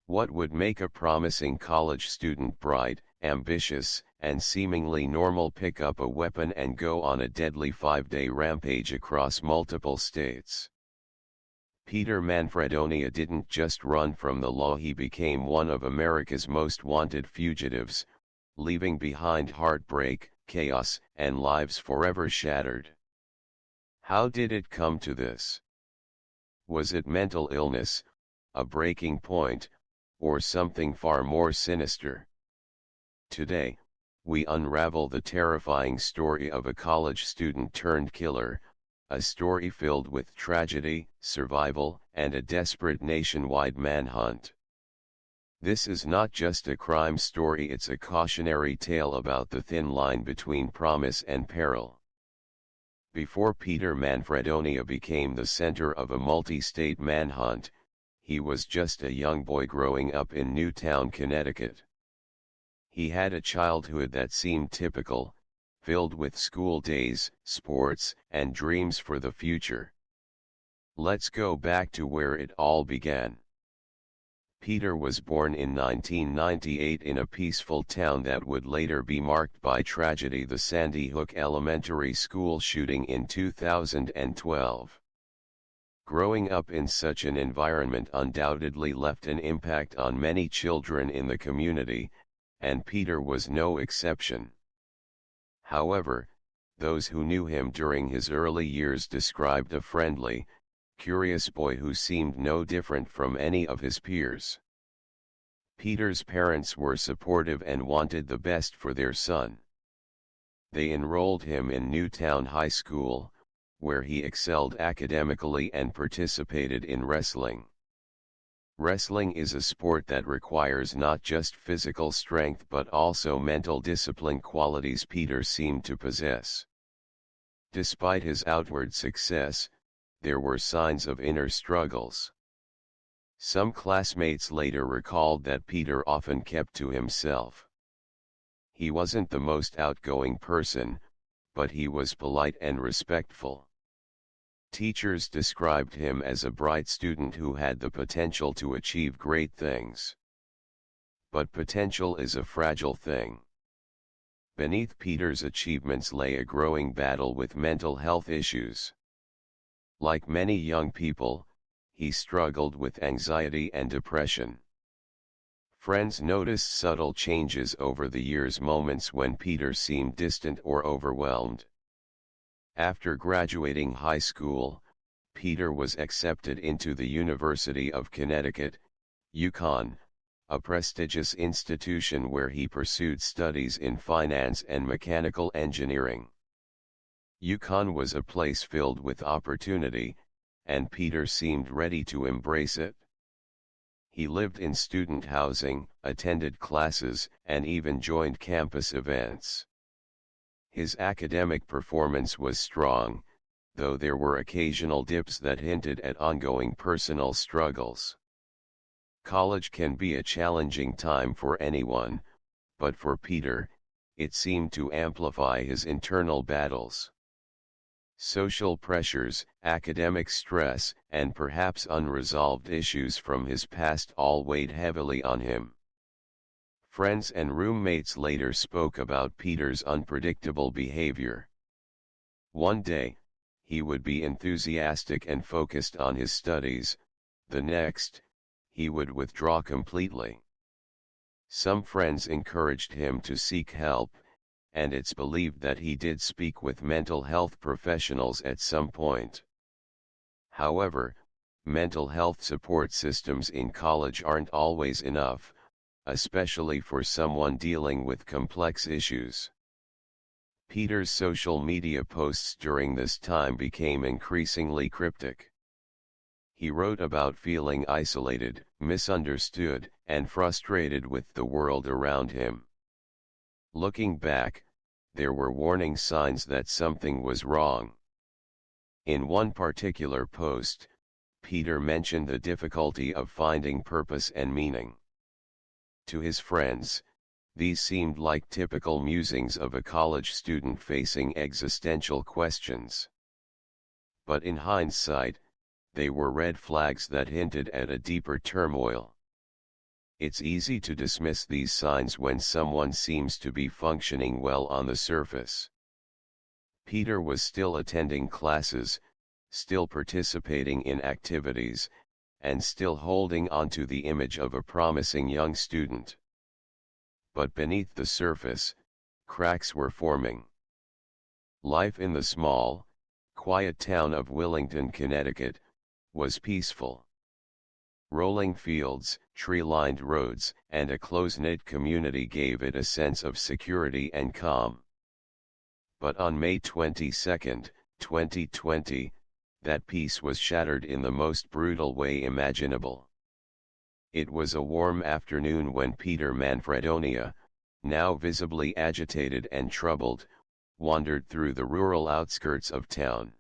What would make a promising college student bright, ambitious, and seemingly normal pick up a weapon and go on a deadly 5-day rampage across multiple states? Peter Manfredonia didn't just run from the law, he became one of America's most wanted fugitives, leaving behind heartbreak, chaos, and lives forever shattered. How did it come to this? Was it mental illness, a breaking point, or something far more sinister? Today, we unravel the terrifying story of a college student turned killer, a story filled with tragedy, survival, and a desperate nationwide manhunt. This is not just a crime story, it's a cautionary tale about the thin line between promise and peril. Before Peter Manfredonia became the center of a multi-state manhunt, he was just a young boy growing up in Newtown, Connecticut. He had a childhood that seemed typical, filled with school days, sports, and dreams for the future. Let's go back to where it all began. Peter was born in 1998 in a peaceful town that would later be marked by tragedy: the Sandy Hook Elementary School shooting in 2012. Growing up in such an environment undoubtedly left an impact on many children in the community, and Peter was no exception. However, those who knew him during his early years described a friendly, curious boy who seemed no different from any of his peers. Peter's parents were supportive and wanted the best for their son. They enrolled him in Newtown High School, where he excelled academically and participated in wrestling. Wrestling is a sport that requires not just physical strength but also mental discipline, qualities Peter seemed to possess. Despite his outward success, there were signs of inner struggles. Some classmates later recalled that Peter often kept to himself. He wasn't the most outgoing person, but he was polite and respectful. Teachers described him as a bright student who had the potential to achieve great things. But potential is a fragile thing. Beneath Peter's achievements lay a growing battle with mental health issues. Like many young people, he struggled with anxiety and depression. Friends noticed subtle changes over the years, moments when Peter seemed distant or overwhelmed. After graduating high school, Peter was accepted into the University of Connecticut, UConn, a prestigious institution where he pursued studies in finance and mechanical engineering. UConn was a place filled with opportunity, and Peter seemed ready to embrace it. He lived in student housing, attended classes, and even joined campus events. His academic performance was strong, though there were occasional dips that hinted at ongoing personal struggles. College can be a challenging time for anyone, but for Peter, it seemed to amplify his internal battles. Social pressures, academic stress, and perhaps unresolved issues from his past all weighed heavily on him. Friends and roommates later spoke about Peter's unpredictable behavior. One day, he would be enthusiastic and focused on his studies; the next, he would withdraw completely. Some friends encouraged him to seek help, and it's believed that he did speak with mental health professionals at some point. However, mental health support systems in college aren't always enough, especially for someone dealing with complex issues. Peter's social media posts during this time became increasingly cryptic. He wrote about feeling isolated, misunderstood, and frustrated with the world around him. Looking back, there were warning signs that something was wrong. In one particular post, Peter mentioned the difficulty of finding purpose and meaning. To his friends, these seemed like typical musings of a college student facing existential questions. But in hindsight, they were red flags that hinted at a deeper turmoil. It's easy to dismiss these signs when someone seems to be functioning well on the surface. Peter was still attending classes, still participating in activities, and still holding on to the image of a promising young student. But beneath the surface, cracks were forming. Life in the small, quiet town of Willington, Connecticut, was peaceful. Rolling fields, tree-lined roads, and a close-knit community gave it a sense of security and calm. But on May 22, 2020, that peace was shattered in the most brutal way imaginable. It was a warm afternoon when Peter Manfredonia, now visibly agitated and troubled, wandered through the rural outskirts of town.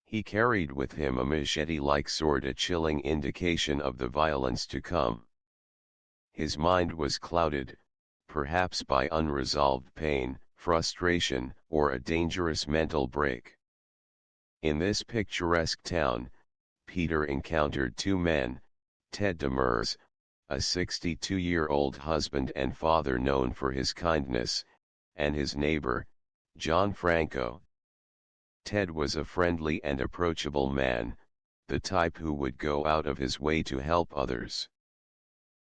He carried with him a machete-like sword, a chilling indication of the violence to come. His mind was clouded, perhaps by unresolved pain, frustration, or a dangerous mental break. In this picturesque town, Peter encountered two men, Ted Demers, a 62-year-old husband and father known for his kindness, and his neighbor, John Franco. Ted was a friendly and approachable man, the type who would go out of his way to help others.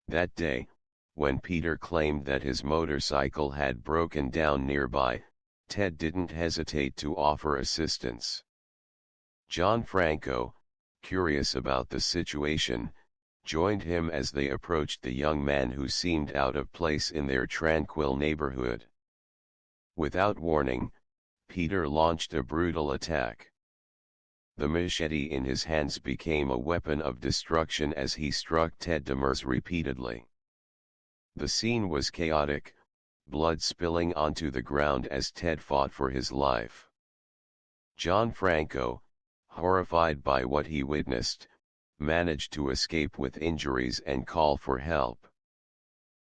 That day, when Peter claimed that his motorcycle had broken down nearby, Ted didn't hesitate to offer assistance. John Franco, curious about the situation, joined him as they approached the young man who seemed out of place in their tranquil neighborhood. Without warning, Peter launched a brutal attack. The machete in his hands became a weapon of destruction as he struck Ted Demers repeatedly. The scene was chaotic, blood spilling onto the ground as Ted fought for his life. John Franco, horrified by what he witnessed, managed to escape with injuries and call for help.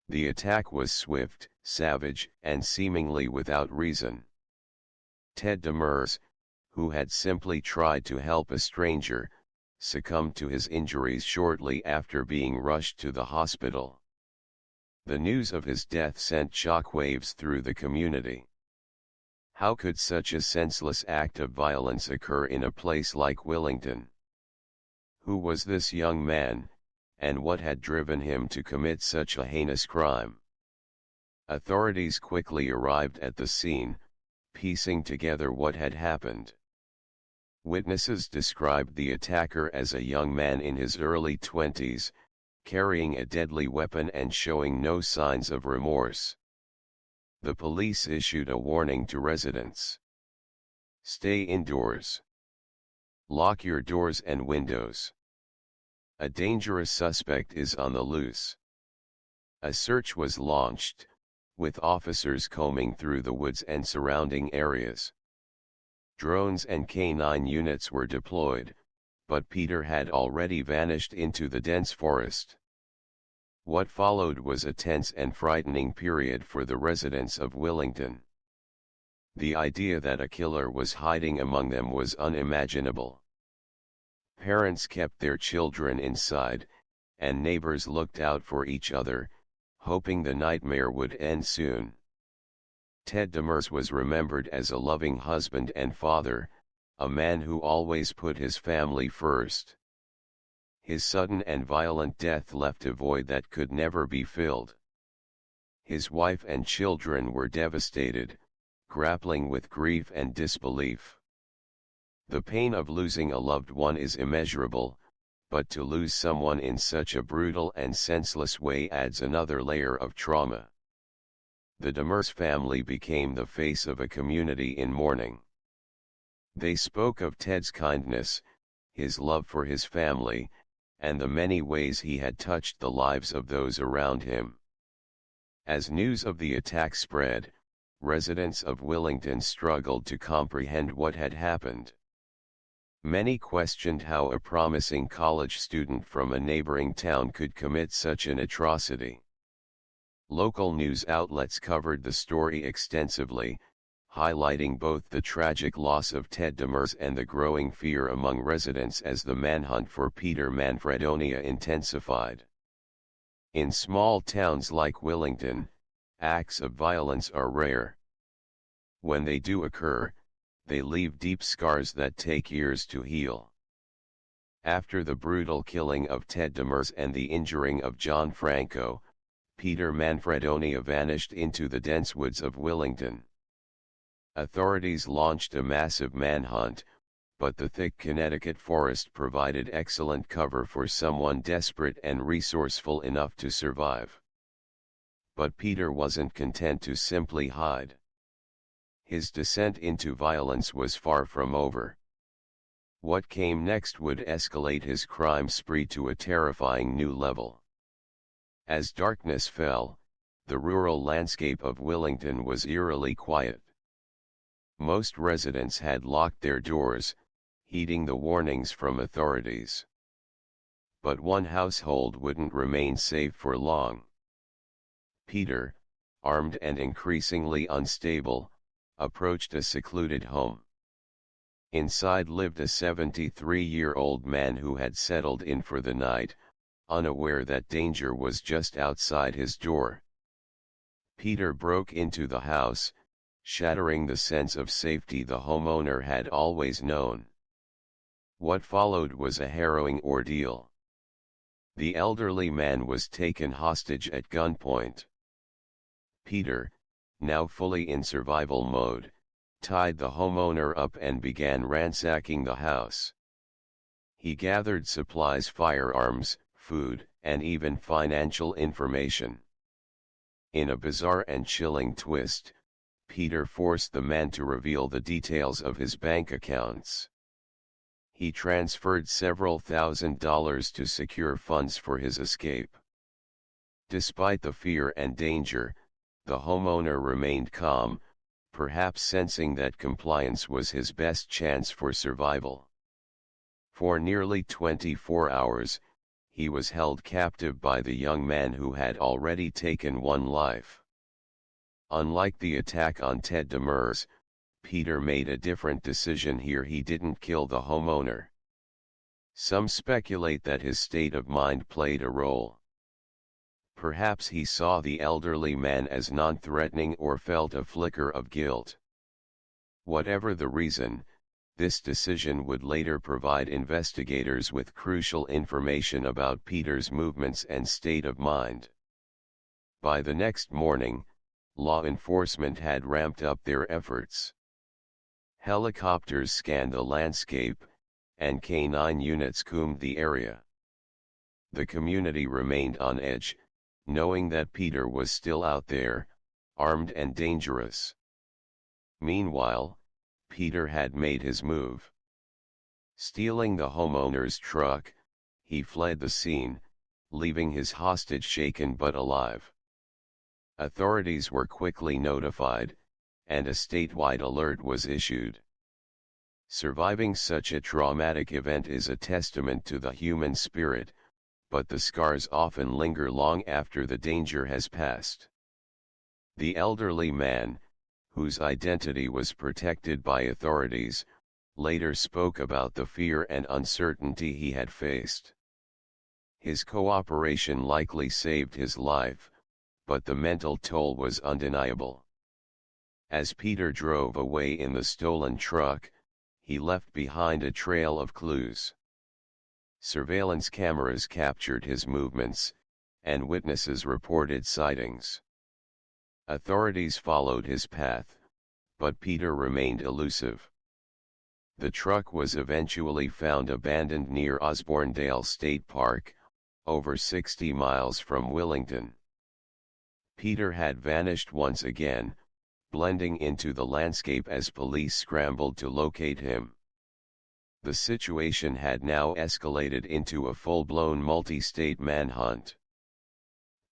The attack was swift, savage, and seemingly without reason. Ted Demers, who had simply tried to help a stranger, succumbed to his injuries shortly after being rushed to the hospital. The news of his death sent shockwaves through the community. How could such a senseless act of violence occur in a place like Willington? Who was this young man, and what had driven him to commit such a heinous crime? Authorities quickly arrived at the scene, piecing together what had happened. Witnesses described the attacker as a young man in his early 20s, carrying a deadly weapon and showing no signs of remorse. The police issued a warning to residents. Stay indoors. Lock your doors and windows. A dangerous suspect is on the loose. A search was launched, with officers combing through the woods and surrounding areas. Drones and K9 units were deployed, but Peter had already vanished into the dense forest. What followed was a tense and frightening period for the residents of Willington. The idea that a killer was hiding among them was unimaginable. Parents kept their children inside, and neighbors looked out for each other, hoping the nightmare would end soon. Ted Demers was remembered as a loving husband and father, a man who always put his family first. His sudden and violent death left a void that could never be filled. His wife and children were devastated, grappling with grief and disbelief. The pain of losing a loved one is immeasurable, but to lose someone in such a brutal and senseless way adds another layer of trauma. The Demers family became the face of a community in mourning. They spoke of Ted's kindness, his love for his family, and the many ways he had touched the lives of those around him. As news of the attack spread, residents of Willington struggled to comprehend what had happened. Many questioned how a promising college student from a neighboring town could commit such an atrocity. Local news outlets covered the story extensively, highlighting both the tragic loss of Ted Demers and the growing fear among residents as the manhunt for Peter Manfredonia intensified. In small towns like Willington, acts of violence are rare. When they do occur, they leave deep scars that take years to heal. After the brutal killing of Ted Demers and the injuring of John Franco, Peter Manfredonia vanished into the dense woods of Willington. Authorities launched a massive manhunt, but the thick Connecticut forest provided excellent cover for someone desperate and resourceful enough to survive. But Peter wasn't content to simply hide. His descent into violence was far from over. What came next would escalate his crime spree to a terrifying new level. As darkness fell, the rural landscape of Willington was eerily quiet. Most residents had locked their doors, heeding the warnings from authorities. But one household wouldn't remain safe for long. Peter, armed and increasingly unstable, approached a secluded home. Inside lived a 73-year-old man who had settled in for the night, unaware that danger was just outside his door. Peter broke into the house, shattering the sense of safety the homeowner had always known. What followed was a harrowing ordeal. The elderly man was taken hostage at gunpoint. Peter, now fully in survival mode, tied the homeowner up and began ransacking the house. He gathered supplies, firearms, food, and even financial information. In a bizarre and chilling twist, Peter forced the man to reveal the details of his bank accounts. He transferred several $1,000s to secure funds for his escape. Despite the fear and danger, the homeowner remained calm, perhaps sensing that compliance was his best chance for survival. For nearly 24 hours, he was held captive by the young man who had already taken one life. Unlike the attack on Ted Demers, Peter made a different decision here. He didn't kill the homeowner. Some speculate that his state of mind played a role. Perhaps he saw the elderly man as non-threatening or felt a flicker of guilt. Whatever the reason, this decision would later provide investigators with crucial information about Peter's movements and state of mind. By the next morning, law enforcement had ramped up their efforts. Helicopters scanned the landscape, and K-9 units combed the area. The community remained on edge, knowing that Peter was still out there, armed and dangerous. Meanwhile, Peter had made his move. Stealing the homeowner's truck, he fled the scene, leaving his hostage shaken but alive. Authorities were quickly notified, and a statewide alert was issued. Surviving such a traumatic event is a testament to the human spirit, but the scars often linger long after the danger has passed. The elderly man, whose identity was protected by authorities, later spoke about the fear and uncertainty he had faced. His cooperation likely saved his life, but the mental toll was undeniable. As Peter drove away in the stolen truck, he left behind a trail of clues. Surveillance cameras captured his movements, and witnesses reported sightings. Authorities followed his path, but Peter remained elusive. The truck was eventually found abandoned near Osborndale State Park, over 60 miles from Willington. Peter had vanished once again, blending into the landscape as police scrambled to locate him. The situation had now escalated into a full-blown multi-state manhunt.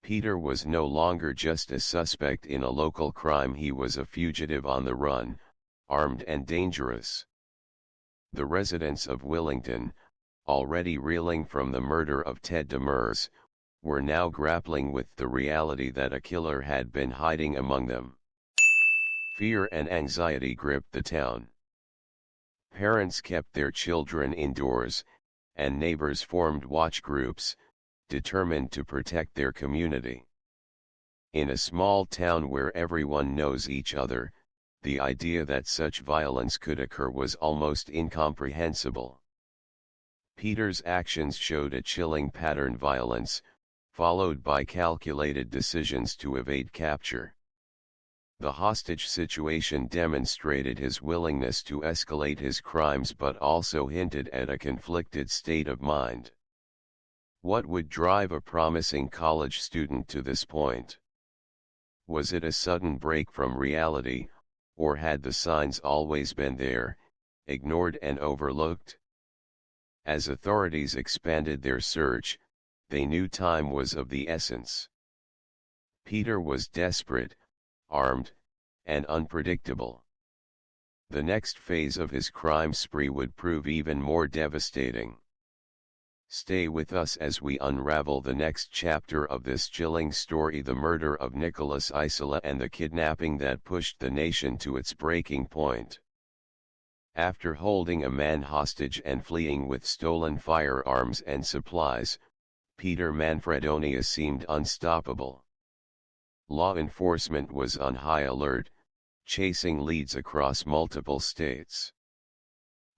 Peter was no longer just a suspect in a local crime. He was a fugitive on the run, armed and dangerous. The residents of Willington, already reeling from the murder of Ted Demers, were now grappling with the reality that a killer had been hiding among them. Fear and anxiety gripped the town. Parents kept their children indoors, and neighbors formed watch groups, determined to protect their community. In a small town where everyone knows each other, the idea that such violence could occur was almost incomprehensible. Peter's actions showed a chilling pattern: violence, followed by calculated decisions to evade capture. The hostage situation demonstrated his willingness to escalate his crimes but also hinted at a conflicted state of mind. What would drive a promising college student to this point? Was it a sudden break from reality, or had the signs always been there, ignored and overlooked? As authorities expanded their search, they knew time was of the essence. Peter was desperate, armed, and unpredictable. The next phase of his crime spree would prove even more devastating. Stay with us as we unravel the next chapter of this chilling story: the murder of Nicholas Isola and the kidnapping that pushed the nation to its breaking point. After holding a man hostage and fleeing with stolen firearms and supplies, Peter Manfredonia seemed unstoppable. Law enforcement was on high alert, chasing leads across multiple states.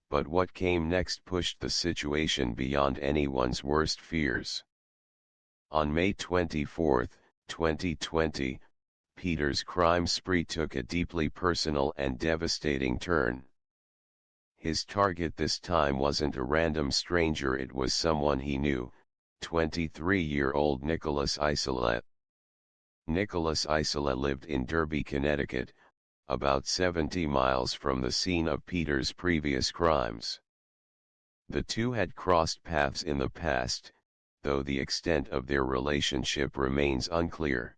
But what came next pushed the situation beyond anyone's worst fears. On May 24, 2020, Peter's crime spree took a deeply personal and devastating turn. His target this time wasn't a random stranger, it was someone he knew: 23-year-old Nicholas Isola. Nicholas Isola lived in Derby, Connecticut, about 70 miles from the scene of Peter's previous crimes. The two had crossed paths in the past, though the extent of their relationship remains unclear.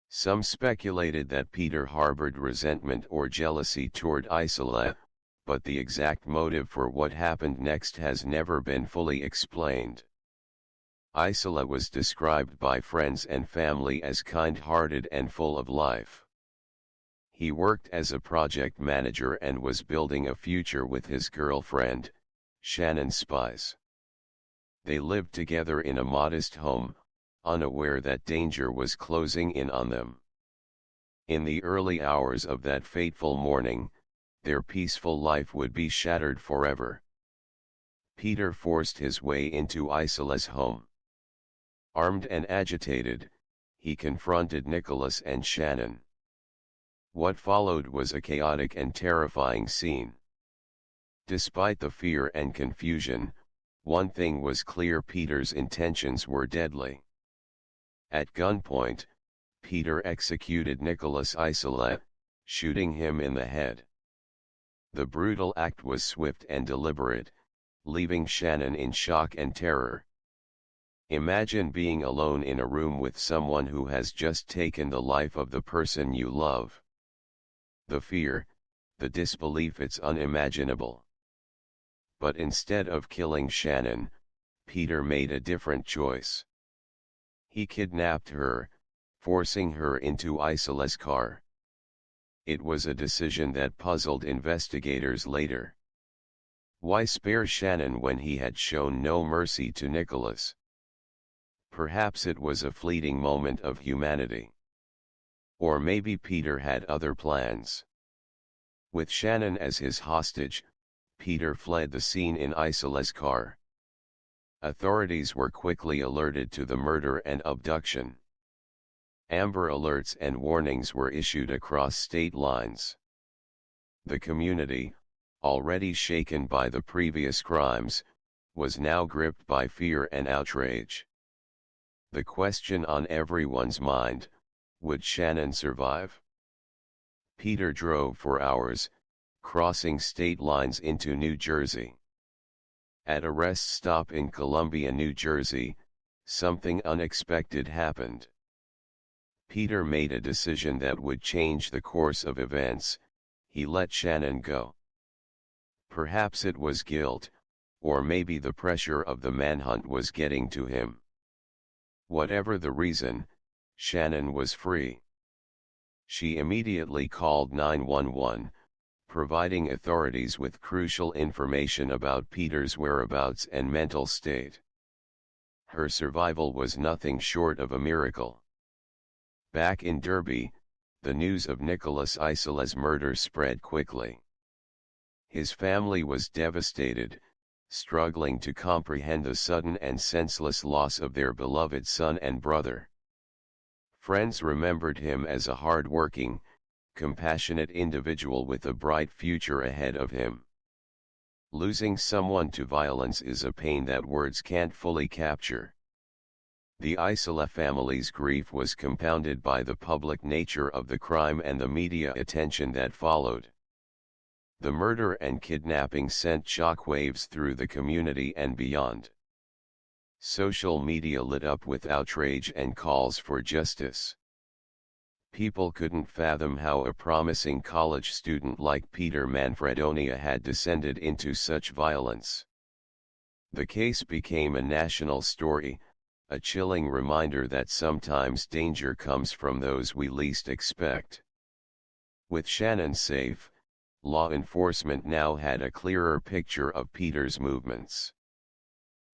Some speculated that Peter harbored resentment or jealousy toward Isola, but the exact motive for what happened next has never been fully explained. Isola was described by friends and family as kind-hearted and full of life. He worked as a project manager and was building a future with his girlfriend, Shannon Spies. They lived together in a modest home, unaware that danger was closing in on them. In the early hours of that fateful morning, their peaceful life would be shattered forever. Peter forced his way into Isola's home. Armed and agitated, he confronted Nicholas and Shannon. What followed was a chaotic and terrifying scene. Despite the fear and confusion, one thing was clear: Peter's intentions were deadly. At gunpoint, Peter executed Nicholas Isola, shooting him in the head. The brutal act was swift and deliberate, leaving Shannon in shock and terror. Imagine being alone in a room with someone who has just taken the life of the person you love. The fear, the disbelief, it's unimaginable. But instead of killing Shannon, Peter made a different choice. He kidnapped her, forcing her into Isola's car. It was a decision that puzzled investigators later. Why spare Shannon when he had shown no mercy to Nicholas? Perhaps it was a fleeting moment of humanity. Or maybe Peter had other plans. With Shannon as his hostage, Peter fled the scene in Isola's car. Authorities were quickly alerted to the murder and abduction. Amber alerts and warnings were issued across state lines. The community, already shaken by the previous crimes, was now gripped by fear and outrage. The question on everyone's mind: would Shannon survive? Peter drove for hours, crossing state lines into New Jersey. At a rest stop in Columbia, New Jersey, something unexpected happened. Peter made a decision that would change the course of events: he let Shannon go. Perhaps it was guilt, or maybe the pressure of the manhunt was getting to him. Whatever the reason, Shannon was free. She immediately called 911, providing authorities with crucial information about Peter's whereabouts and mental state. her survival was nothing short of a miracle. Back in Derby, the news of Nicholas Isola's murder spread quickly. His family was devastated, struggling to comprehend the sudden and senseless loss of their beloved son and brother. Friends remembered him as a hard-working, compassionate individual with a bright future ahead of him. Losing someone to violence is a pain that words can't fully capture. The Isola family's grief was compounded by the public nature of the crime and the media attention that followed. The murder and kidnapping sent shockwaves through the community and beyond. Social media lit up with outrage and calls for justice. People couldn't fathom how a promising college student like Peter Manfredonia had descended into such violence. The case became a national story, a chilling reminder that sometimes danger comes from those we least expect. With Shannon safe, law enforcement now had a clearer picture of Peter's movements.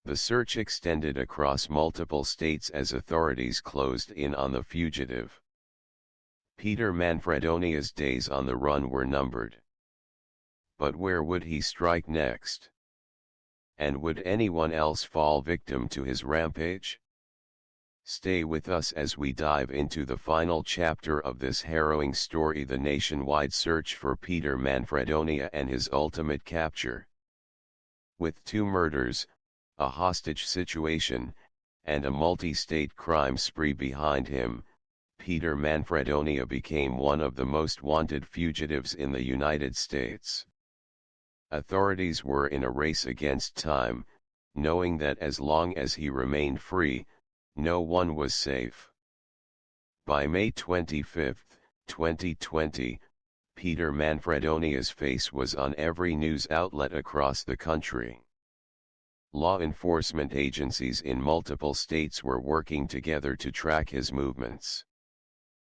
The search extended across multiple states as authorities closed in on the fugitive. Peter Manfredonia's days on the run were numbered. But where would he strike next? And would anyone else fall victim to his rampage? Stay with us as we dive into the final chapter of this harrowing story: the nationwide search for Peter Manfredonia and his ultimate capture. With 2 murders, a hostage situation, and a multi-state crime spree behind him, Peter Manfredonia became one of the most wanted fugitives in the United States. Authorities were in a race against time, knowing that as long as he remained free, no one was safe. By May 25, 2020, Peter Manfredonia's face was on every news outlet across the country. Law enforcement agencies in multiple states were working together to track his movements.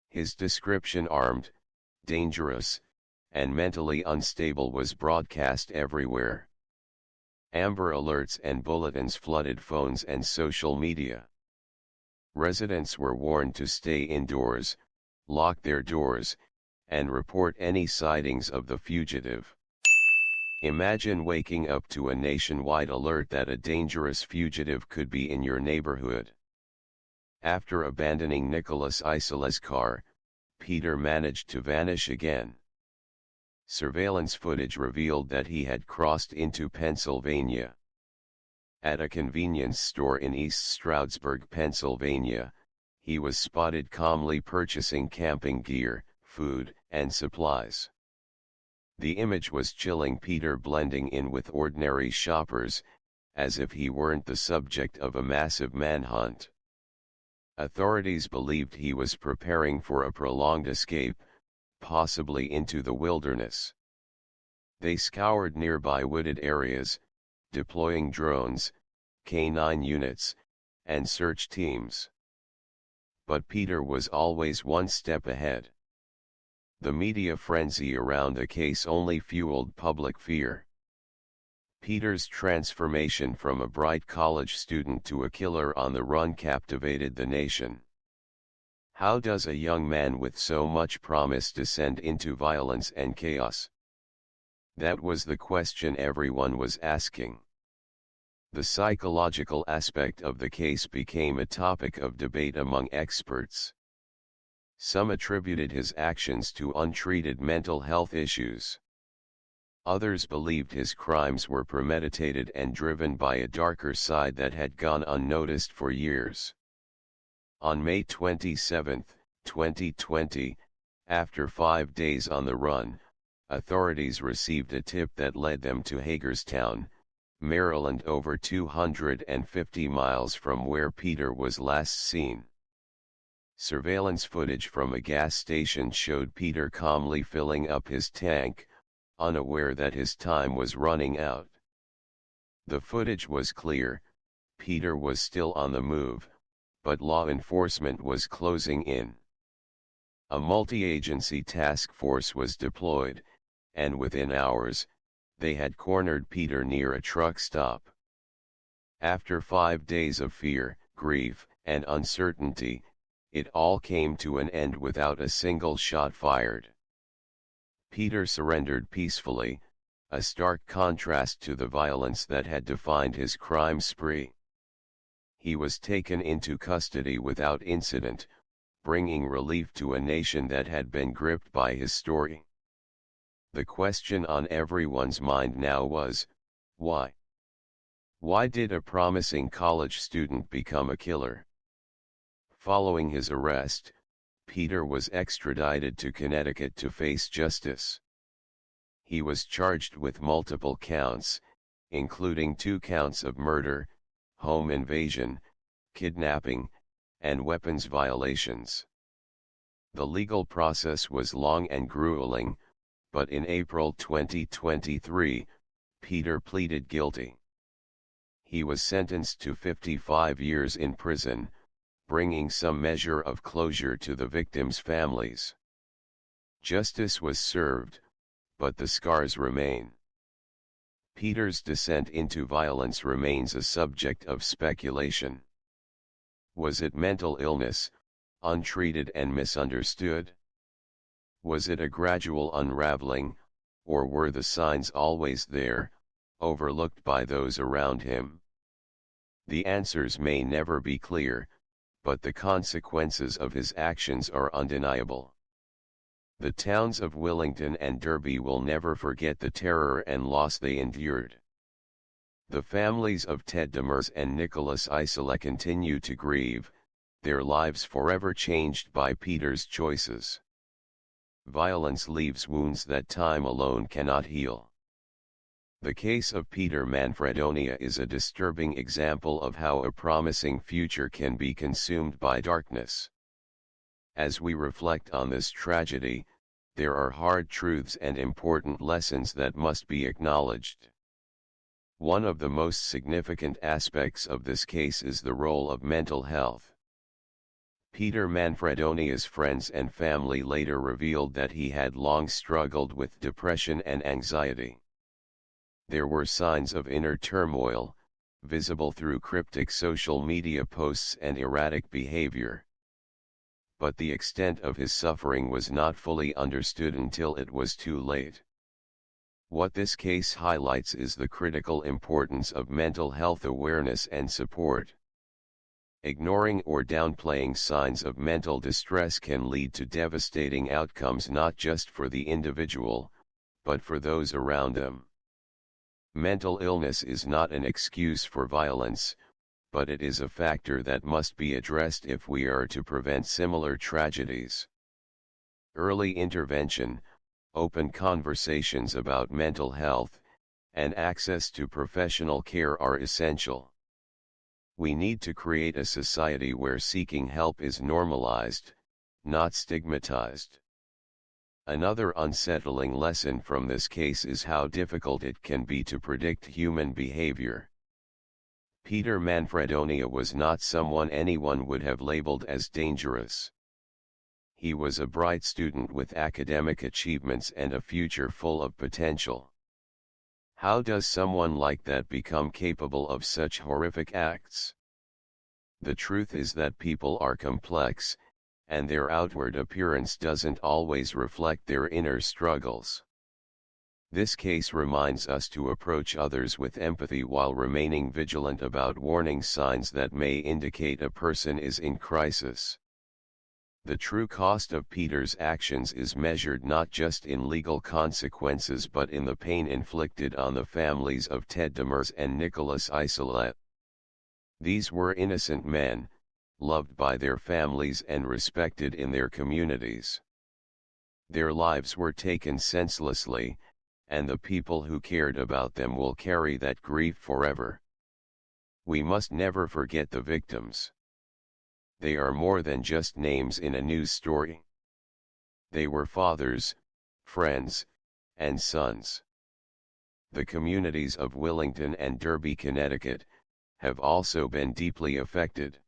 His description, armed, dangerous, and mentally unstable, was broadcast everywhere. Amber alerts and bulletins flooded phones and social media. Residents were warned to stay indoors, lock their doors, and report any sightings of the fugitive. Imagine waking up to a nationwide alert that a dangerous fugitive could be in your neighborhood. After abandoning Nicholas Isola's car, Peter managed to vanish again. Surveillance footage revealed that he had crossed into Pennsylvania. At a convenience store in East Stroudsburg, Pennsylvania, he was spotted calmly purchasing camping gear, food, and supplies. The image was chilling: Peter blending in with ordinary shoppers, as if he weren't the subject of a massive manhunt. Authorities believed he was preparing for a prolonged escape, possibly into the wilderness. They scoured nearby wooded areas, deploying drones, K9 units, and search teams. But Peter was always one step ahead. The media frenzy around the case only fueled public fear. Peter's transformation from a bright college student to a killer on the run captivated the nation. How does a young man with so much promise descend into violence and chaos? That was the question everyone was asking. The psychological aspect of the case became a topic of debate among experts. Some attributed his actions to untreated mental health issues. Others believed his crimes were premeditated and driven by a darker side that had gone unnoticed for years. On May 27, 2020, after 5 days on the run, authorities received a tip that led them to Hagerstown, Maryland, over 250 miles from where Peter was last seen. Surveillance footage from a gas station showed Peter calmly filling up his tank, unaware that his time was running out. The footage was clear: Peter was still on the move, but law enforcement was closing in. A multi-agency task force was deployed, and within hours, they had cornered Peter near a truck stop. After 5 days of fear, grief, and uncertainty, it all came to an end without a single shot fired. Peter surrendered peacefully, a stark contrast to the violence that had defined his crime spree. He was taken into custody without incident, bringing relief to a nation that had been gripped by his story. The question on everyone's mind now was, why? Why did a promising college student become a killer? Following his arrest, Peter was extradited to Connecticut to face justice. He was charged with multiple counts, including 2 counts of murder, home invasion, kidnapping, and weapons violations. The legal process was long and grueling, but in April 2023, Peter pleaded guilty. He was sentenced to 55 years in prison, bringing some measure of closure to the victims' families. Justice was served, but the scars remain. Peter's descent into violence remains a subject of speculation. Was it mental illness, untreated and misunderstood? Was it a gradual unraveling, or were the signs always there, overlooked by those around him? The answers may never be clear, but the consequences of his actions are undeniable. The towns of Willington and Derby will never forget the terror and loss they endured. The families of Ted Demers and Nicholas Isola continue to grieve, their lives forever changed by Peter's choices. Violence leaves wounds that time alone cannot heal. The case of Peter Manfredonia is a disturbing example of how a promising future can be consumed by darkness. As we reflect on this tragedy, there are hard truths and important lessons that must be acknowledged. One of the most significant aspects of this case is the role of mental health. Peter Manfredonia's friends and family later revealed that he had long struggled with depression and anxiety. There were signs of inner turmoil, visible through cryptic social media posts and erratic behavior. But the extent of his suffering was not fully understood until it was too late. What this case highlights is the critical importance of mental health awareness and support. Ignoring or downplaying signs of mental distress can lead to devastating outcomes not just for the individual, but for those around them. Mental illness is not an excuse for violence, but it is a factor that must be addressed if we are to prevent similar tragedies. Early intervention, open conversations about mental health, and access to professional care are essential. We need to create a society where seeking help is normalized, not stigmatized. Another unsettling lesson from this case is how difficult it can be to predict human behavior. Peter Manfredonia was not someone anyone would have labeled as dangerous. He was a bright student with academic achievements and a future full of potential. How does someone like that become capable of such horrific acts? The truth is that people are complex, and their outward appearance doesn't always reflect their inner struggles. This case reminds us to approach others with empathy while remaining vigilant about warning signs that may indicate a person is in crisis. The true cost of Peter's actions is measured not just in legal consequences but in the pain inflicted on the families of Ted Demers and Nicholas Isola. These were innocent men, loved by their families and respected in their communities. Their lives were taken senselessly, and the people who cared about them will carry that grief forever. We must never forget the victims. They are more than just names in a news story. They were fathers, friends, and sons. The communities of Willington and Derby, Connecticut, have also been deeply affected.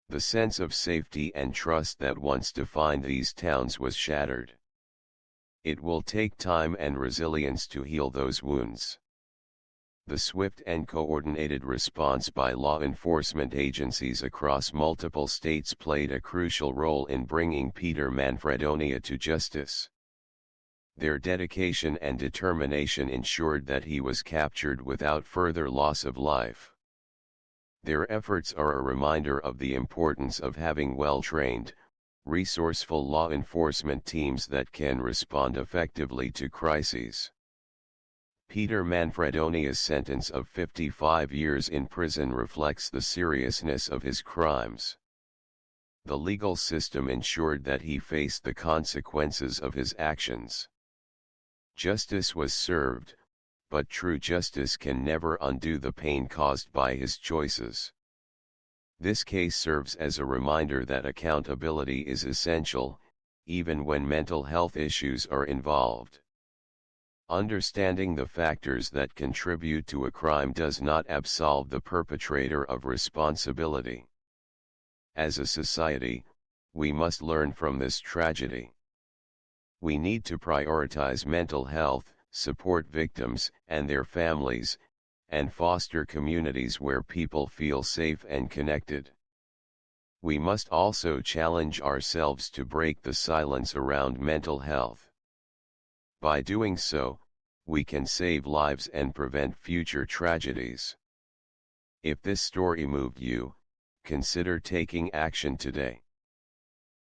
The sense of safety and trust that once defined these towns was shattered. It will take time and resilience to heal those wounds. The swift and coordinated response by law enforcement agencies across multiple states played a crucial role in bringing Peter Manfredonia to justice. Their dedication and determination ensured that he was captured without further loss of life. Their efforts are a reminder of the importance of having well-trained, resourceful law enforcement teams that can respond effectively to crises. Peter Manfredonia's sentence of 55 years in prison reflects the seriousness of his crimes. The legal system ensured that he faced the consequences of his actions. Justice was served, but true justice can never undo the pain caused by his choices. This case serves as a reminder that accountability is essential, even when mental health issues are involved. Understanding the factors that contribute to a crime does not absolve the perpetrator of responsibility. As a society, we must learn from this tragedy. We need to prioritize mental health, support victims and their families, and foster communities where people feel safe and connected. We must also challenge ourselves to break the silence around mental health. By doing so, we can save lives and prevent future tragedies. If this story moved you, consider taking action today.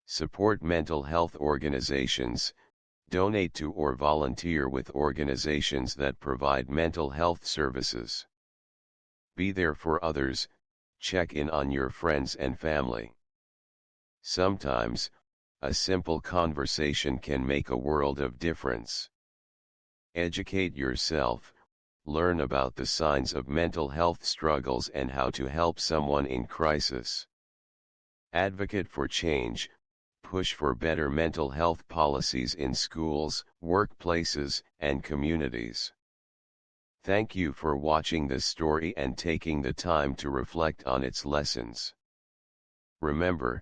Support mental health organizations, donate to or volunteer with organizations that provide mental health services. Be there for others, check in on your friends and family. Sometimes, a simple conversation can make a world of difference. Educate yourself, learn about the signs of mental health struggles and how to help someone in crisis. Advocate for change, push for better mental health policies in schools, workplaces, and communities. Thank you for watching this story and taking the time to reflect on its lessons. Remember,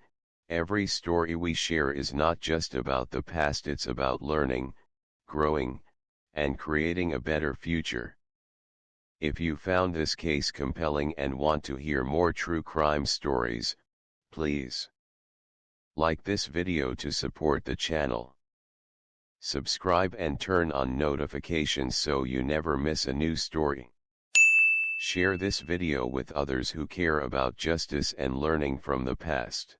every story we share is not just about the past, it's about learning, growing, and creating a better future. If you found this case compelling and want to hear more true crime stories, please like this video to support the channel. Subscribe and turn on notifications so you never miss a new story. Share this video with others who care about justice and learning from the past.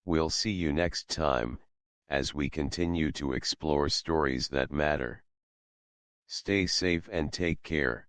We'll see you next time, as we continue to explore stories that matter. Stay safe and take care.